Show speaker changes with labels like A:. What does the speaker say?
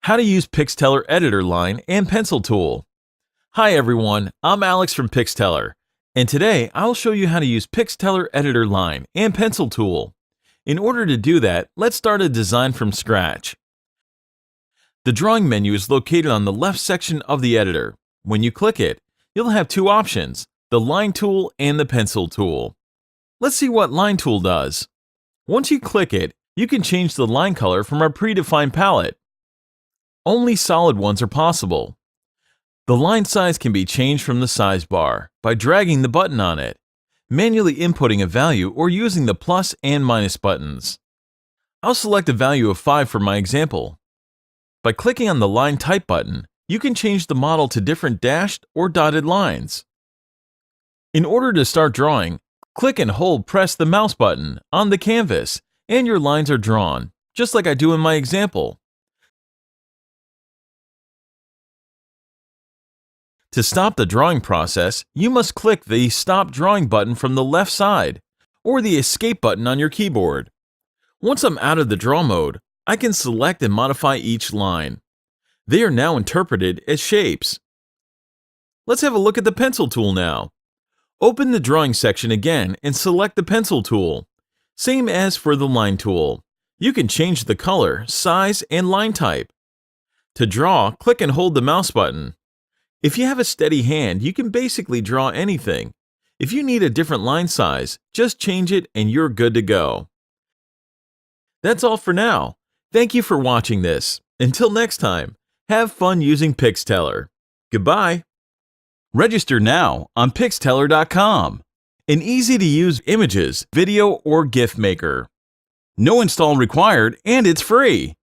A: How to use Pixteller editor line and pencil tool. Hi everyone, I'm Alex from Pixteller, and today I'll show you how to use Pixteller editor line and pencil tool. In order to do that, let's start a design from scratch. The drawing menu is located on the left section of the editor. When you click it, you'll have two options, the line tool and the pencil tool. Let's see what line tool does. Once you click it, you can change the line color from our predefined palette. Only solid ones are possible. The line size can be changed from the size bar by dragging the button on it, manually inputting a value, or using the plus and minus buttons. I'll select a value of 5 for my example. By clicking on the line type button, you can change the model to different dashed or dotted lines. In order to start drawing, click and hold press the mouse button on the canvas and your lines are drawn, just like I do in my example. To stop the drawing process, you must click the Stop Drawing button from the left side, or the Escape button on your keyboard. Once I'm out of the draw mode, I can select and modify each line. They are now interpreted as shapes. Let's have a look at the pencil tool now. Open the drawing section again and select the pencil tool. Same as for the line tool. You can change the color, size, and line type. To draw, click and hold the mouse button. If you have a steady hand, you can basically draw anything. If you need a different line size, just change it and you're good to go. That's all for now. Thank you for watching this. Until next time, have fun using Pixteller. Goodbye. Register now on Pixteller.com, an easy-to-use images, video, or GIF maker. No install required, and it's free.